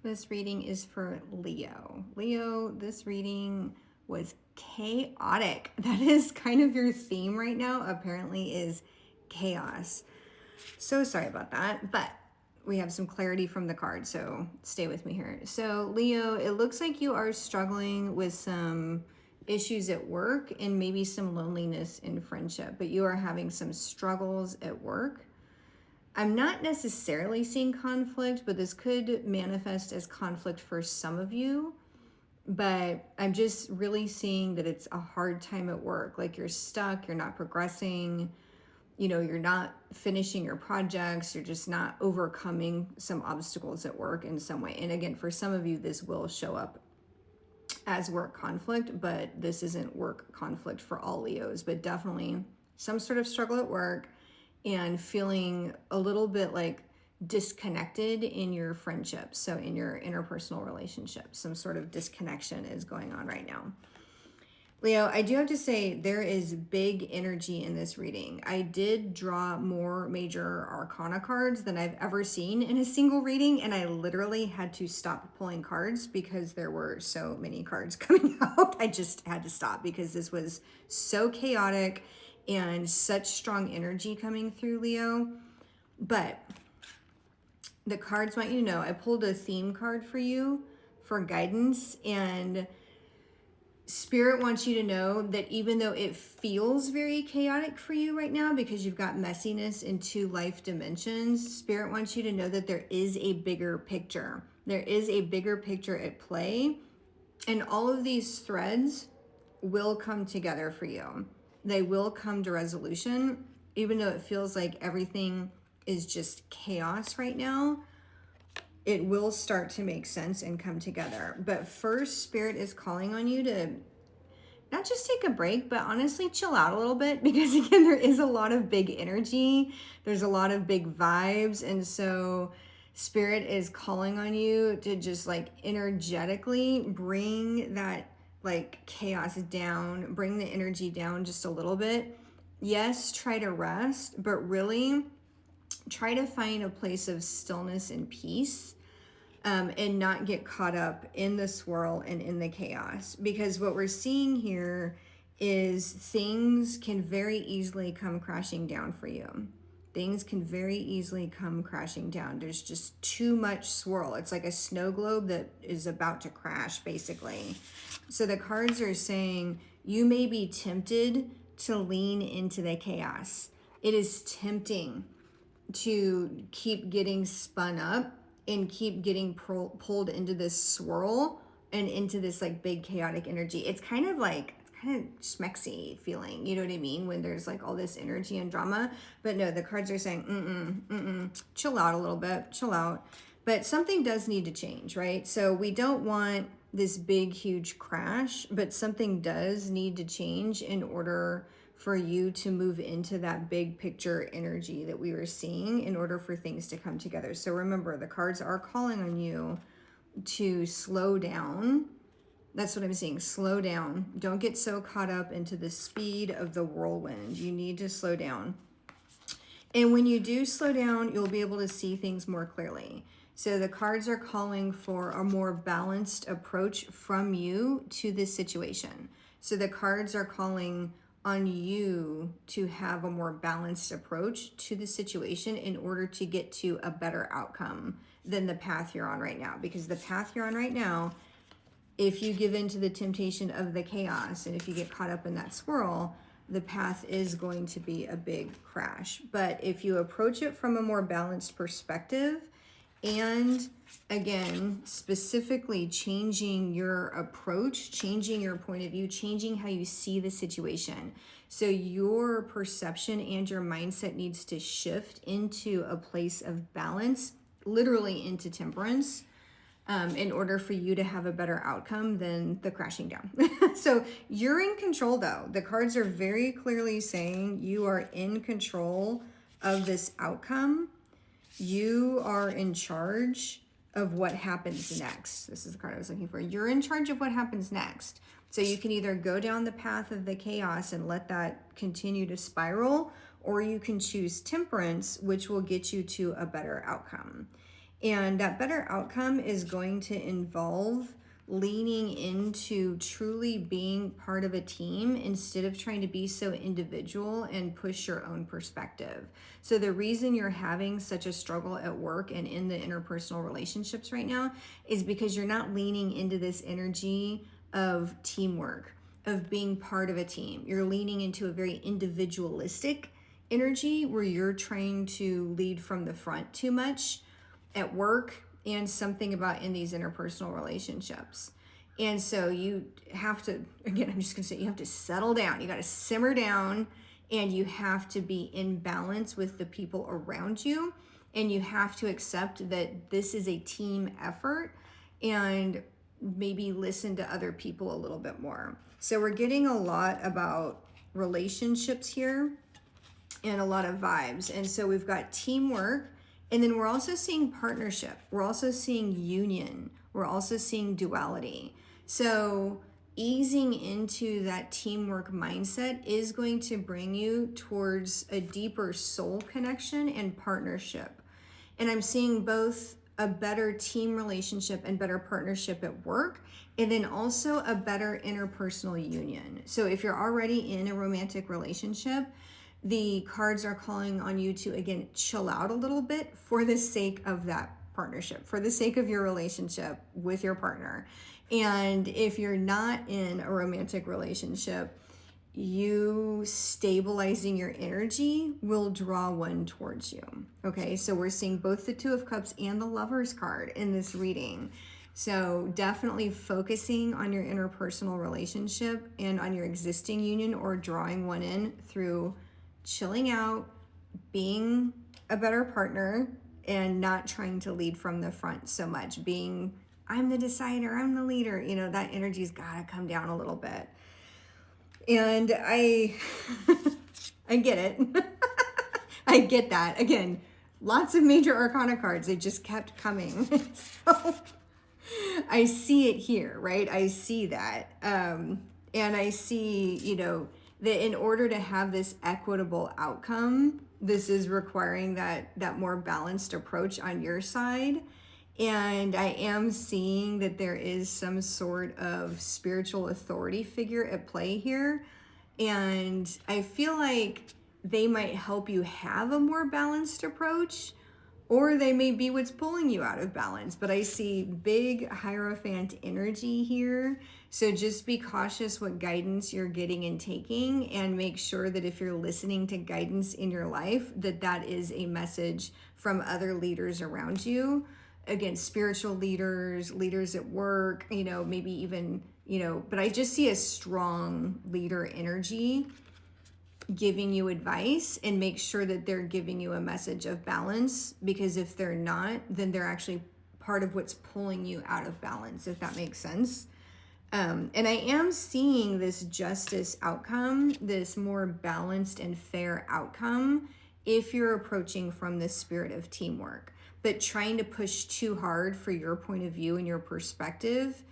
This reading is for Leo. Leo, this reading was chaotic. That is kind of your theme right now, apparently, is chaos. So sorry about that, but we have some clarity from the card, so stay with me here. So, Leo, it looks like you are struggling with some issues at work and maybe some loneliness in friendship, but you are having some struggles at work. I'm not necessarily seeing conflict, but this could manifest as conflict for some of you. But I'm just really seeing that it's a hard time at work. Like you're stuck, you're not progressing, you're not finishing your projects, you're just not overcoming some obstacles at work in some way. And again, for some of you, this will show up as work conflict, but this isn't work conflict for all Leos, but definitely some sort of struggle at work and feeling a little bit like disconnected in your friendships. So in your interpersonal relationships, some sort of disconnection is going on right now. Leo, I do have to say there is big energy in this reading. I did draw more major arcana cards than I've ever seen in a single reading, and I literally had to stop pulling cards because there were so many cards coming out. I just had to stop because this was so chaotic and such strong energy coming through, Leo. But the cards want you to know, I pulled a theme card for you for guidance, and Spirit wants you to know that even though it feels very chaotic for you right now because you've got messiness in two life dimensions, Spirit wants you to know that there is a bigger picture. There is a bigger picture at play, and all of these threads will come together for you. They will come to resolution, even though it feels like everything is just chaos right now. It will start to make sense and come together. But first, Spirit is calling on you to not just take a break, but honestly chill out a little bit, because again, there is a lot of big energy. There's a lot of big vibes. And so Spirit is calling on you to just like energetically bring that like chaos down, bring the energy down just a little bit. Yes, try to rest, but really try to find a place of stillness and peace, and not get caught up in the swirl and in the chaos. Because what we're seeing here is things can very easily come crashing down for you. Things can very easily come crashing down. There's just too much swirl. It's like a snow globe that is about to crash, basically. So the cards are saying you may be tempted to lean into the chaos. It is tempting to keep getting spun up and keep getting pulled into this swirl and into this like big chaotic energy. It's kind of schmexy feeling, you know what I mean, when there's like all this energy and drama. But no, the cards are saying chill out a little bit, chill out. But something does need to change, right? So we don't want this big huge crash, but something does need to change in order for you to move into that big picture energy that we were seeing, in order for things to come together. So remember, the cards are calling on you to slow down. That's what I'm seeing. Slow down. Don't get so caught up into the speed of the whirlwind. You need to slow down. And when you do slow down, you'll be able to see things more clearly. So the cards are calling for a more balanced approach from you to this situation. So the cards are calling on you to have a more balanced approach to the situation in order to get to a better outcome than the path you're on right now. Because the path you're on right now, if you give in to the temptation of the chaos and if you get caught up in that swirl, the path is going to be a big crash. But if you approach it from a more balanced perspective, and again, specifically changing your approach, changing your point of view, changing how you see the situation. So your perception and your mindset needs to shift into a place of balance, literally into temperance, in order for you to have a better outcome than the crashing down. So you're in control though. The cards are very clearly saying you are in control of this outcome. You are in charge of what happens next. This is the card I was looking for. You're in charge of what happens next. So you can either go down the path of the chaos and let that continue to spiral, or you can choose temperance, which will get you to a better outcome. And that better outcome is going to involve leaning into truly being part of a team instead of trying to be so individual and push your own perspective. So the reason you're having such a struggle at work and in the interpersonal relationships right now is because you're not leaning into this energy of teamwork, of being part of a team. You're leaning into a very individualistic energy where you're trying to lead from the front too much at work, and something about in these interpersonal relationships. And so you have to, again, I'm just gonna say, you have to settle down. You got to simmer down, and you have to be in balance with the people around you. And you have to accept that this is a team effort, and maybe listen to other people a little bit more. So we're getting a lot about relationships here and a lot of vibes. And so we've got teamwork, and then we're also seeing partnership. We're also seeing union. We're also seeing duality. So easing into that teamwork mindset is going to bring you towards a deeper soul connection and partnership. And I'm seeing both a better team relationship and better partnership at work, and then also a better interpersonal union. So if you're already in a romantic relationship, the cards are calling on you to, again, chill out a little bit for the sake of that partnership, for the sake of your relationship with your partner. And if you're not in a romantic relationship, you stabilizing your energy will draw one towards you. Okay, so we're seeing both the Two of Cups and the Lovers card in this reading. So definitely focusing on your interpersonal relationship and on your existing union, or drawing one in through chilling out, being a better partner, and not trying to lead from the front so much. Being, I'm the decider, I'm the leader, you know, that energy's gotta come down a little bit. And I get it. I get that. Again, lots of major arcana cards, they just kept coming. So I see it here, right? I see that. And I see, you know, that in order to have this equitable outcome, this is requiring that more balanced approach on your side. And I am seeing that there is some sort of spiritual authority figure at play here. And I feel like they might help you have a more balanced approach, or they may be what's pulling you out of balance. But I see big Hierophant energy here. So just be cautious what guidance you're getting and taking, and make sure that if you're listening to guidance in your life, that that is a message from other leaders around you. Again, spiritual leaders, leaders at work, you know, maybe even, you know, but I just see a strong leader energy giving you advice, and make sure that they're giving you a message of balance, because if they're not, then they're actually part of what's pulling you out of balance, if that makes sense. And I am seeing this justice outcome, this more balanced and fair outcome, if you're approaching from the spirit of teamwork. But trying to push too hard for your point of view and your perspective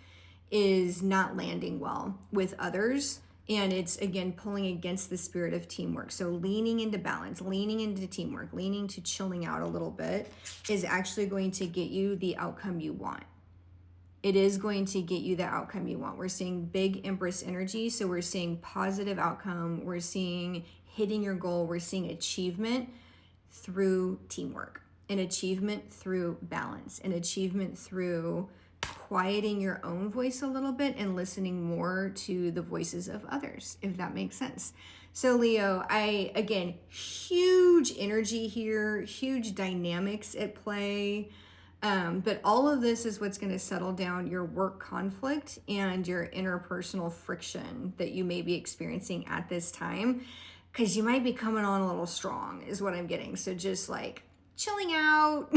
is not landing well with others. And it's, again, pulling against the spirit of teamwork. So leaning into balance, leaning into teamwork, leaning to chilling out a little bit is actually going to get you the outcome you want. It is going to get you the outcome you want. We're seeing big Empress energy. So we're seeing positive outcome. We're seeing hitting your goal. We're seeing achievement through teamwork, an achievement through balance, an achievement through quieting your own voice a little bit and listening more to the voices of others, if that makes sense. So Leo, again, huge energy here, huge dynamics at play. But all of this is what's going to settle down your work conflict and your interpersonal friction that you may be experiencing at this time, because you might be coming on a little strong is what I'm getting. So just like chilling out,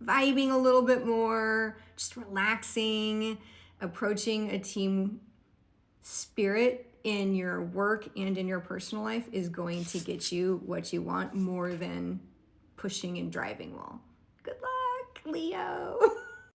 vibing a little bit more, just relaxing, approaching a team spirit in your work and in your personal life is going to get you what you want, more than pushing and driving well. Good luck, Leo.